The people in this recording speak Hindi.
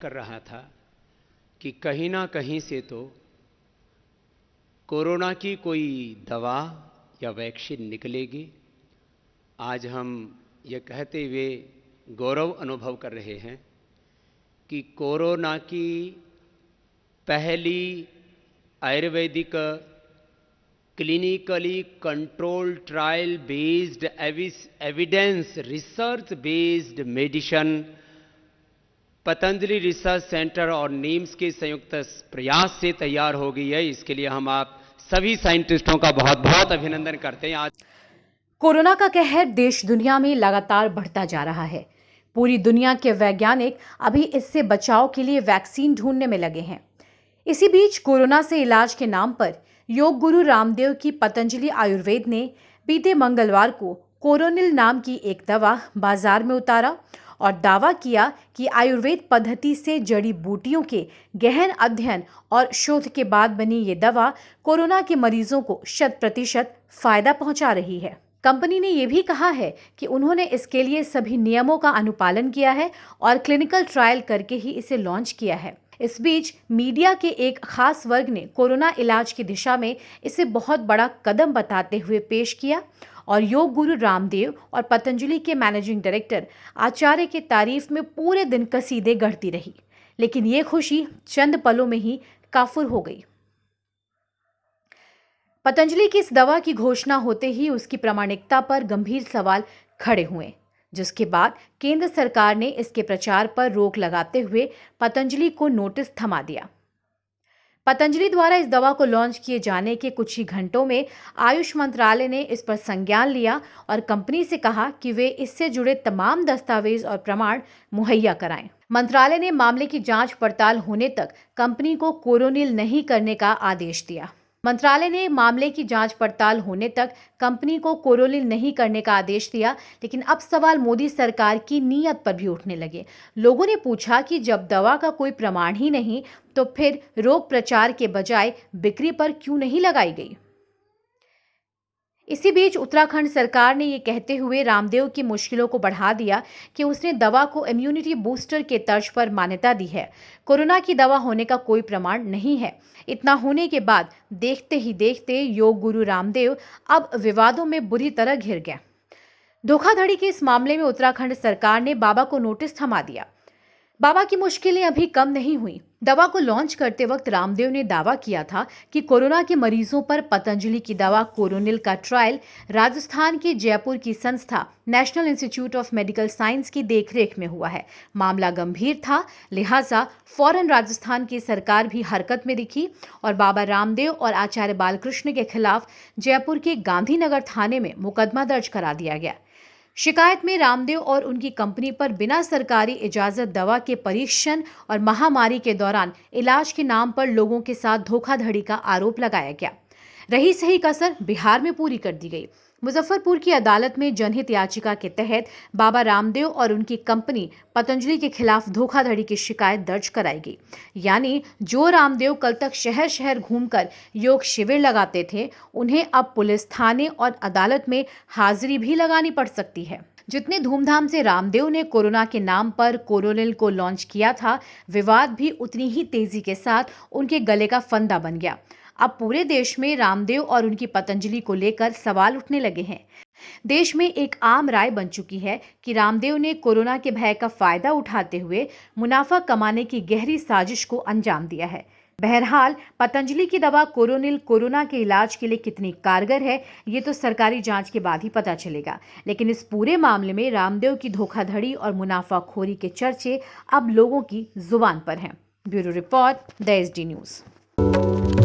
कर रहा था कि कहीं ना कहीं से तो कोरोना की कोई दवा या वैक्सीन निकलेगी। आज हम ये कहते हुए गौरव अनुभव कर रहे हैं कि कोरोना की पहली Ayurvedic clinically control trial based evidence research based medicine Patanjali research centre और नीम्स के संयुक्त प्रयास से तैयार हो गई है। इसके लिए हम आप सभी साइंटिस्टों का बहुत बहुत अभिनंदन करते हैं। आज कोरोना का कहर देश दुनिया में लगातार बढ़ता जा रहा है। पूरी दुनिया के वैज्ञानिक अभी इससे बचाव के लिए वैक्सीन ढूंढने में लगे हैं। इसी बीच कोरोना से इलाज के नाम पर योग गुरु रामदेव की पतंजलि आयुर्वेद ने बीते मंगलवार को कोरोनिल नाम की एक दवा बाजार में उतारा और दावा किया कि आयुर्वेद पद्धति से जड़ी बूटियों के गहन अध्ययन और शोध के बाद बनी ये दवा कोरोना के मरीजों को 100% फायदा पहुंचा रही है। कंपनी ने यह भी कहा है कि उन्होंने इसके लिए सभी नियमों का अनुपालन किया है और क्लिनिकल ट्रायल करके ही इसे लॉन्च किया है। इस बीच मीडिया के एक खास वर्ग ने कोरोना इलाज की दिशा में इसे बहुत बड़ा कदम बताते हुए पेश किया और योग गुरु रामदेव और पतंजलि के मैनेजिंग डायरेक्टर आचार्य की तारीफ में पूरे दिन कसीदे गढ़ती रही। लेकिन ये खुशी चंद पलों में ही काफुर हो गई। पतंजलि की इस दवा की घोषणा होते ही उसकी प्रामाणिकता पर गंभीर सवाल खड़े हुए, जिसके बाद केंद्र सरकार ने इसके प्रचार पर रोक लगाते हुए पतंजलि को नोटिस थमा दिया। पतंजलि द्वारा इस दवा को लॉन्च किए जाने के कुछ ही घंटों में आयुष मंत्रालय ने इस पर संज्ञान लिया और कंपनी से कहा कि वे इससे जुड़े तमाम दस्तावेज और प्रमाण मुहैया कराएं। मंत्रालय ने मामले की जांच पड़ताल होने तक कंपनी को कोरोनिल नहीं करने का आदेश दिया। मंत्रालय ने मामले की जांच पड़ताल होने तक कंपनी को कोरोनिल नहीं करने का आदेश दिया, लेकिन अब सवाल मोदी सरकार की नीयत पर भी उठने लगे। लोगों ने पूछा कि जब दवा का कोई प्रमाण ही नहीं तो फिर रोग प्रचार के बजाय बिक्री पर क्यों नहीं लगाई गई। इसी बीच उत्तराखंड सरकार ने ये कहते हुए रामदेव की मुश्किलों को बढ़ा दिया कि उसने दवा को इम्यूनिटी बूस्टर के तर्ज पर मान्यता दी है। कोरोना की दवा होने का कोई प्रमाण नहीं है। इतना होने के बाद देखते ही देखते योग गुरु रामदेव अब विवादों में बुरी तरह घिर गए। धोखाधड़ी के इस मामले में उत्तराखंड सरकार ने बाबा को नोटिस थमा दिया। बाबा की मुश्किलें अभी कम नहीं हुई। दवा को लॉन्च करते वक्त रामदेव ने दावा किया था कि कोरोना के मरीजों पर पतंजलि की दवा कोरोनिल का ट्रायल राजस्थान के जयपुर की संस्था national institute of medical science की देखरेख में हुआ है। मामला गंभीर था, लिहाजा फौरन राजस्थान की सरकार भी हरकत में दिखी और बाबा रामदेव और आचार्य बालकृष्ण के खिलाफ जयपुर के गांधीनगर थाने में मुकदमा दर्ज करा दिया गया। शिकायत में रामदेव और उनकी कंपनी पर बिना सरकारी इजाजत दवा के परीक्षण और महामारी के दौरान इलाज के नाम पर लोगों के साथ धोखाधड़ी का आरोप लगाया गया। रही सही कसर बिहार में पूरी कर दी गई। मुजफ्फरपुर की अदालत में जनहित याचिका के तहत बाबा रामदेव और उनकी कंपनी पतंजलि के खिलाफ धोखाधड़ी की शिकायत दर्ज कराई गई। यानी जो रामदेव कल तक शहर शहर घूमकर योग शिविर लगाते थे, उन्हें अब पुलिस थाने और अदालत में हाजिरी भी लगानी पड़ सकती है। जितने धूमधाम से रामदेव ने कोरोना के नाम पर कोरोनिल को लॉन्च किया था, विवाद भी उतनी ही तेजी के साथ उनके गले का फंदा बन गया। अब पूरे देश में रामदेव और उनकी पतंजलि को लेकर सवाल उठने लगे हैं। देश में एक आम राय बन चुकी है कि रामदेव ने कोरोना के भय का फायदा उठाते हुए मुनाफा कमाने की गहरी साजिश को अंजाम दिया है। बहरहाल पतंजलि की दवा कोरोनिल कोरोना के इलाज के लिए कितनी कारगर है, ये तो सरकारी जांच के बाद ही पता चलेगा। लेकिन इस पूरे मामले में रामदेव की धोखाधड़ी और मुनाफाखोरी के चर्चे अब लोगों की जुबान पर हैं। Bureau report, the SD news.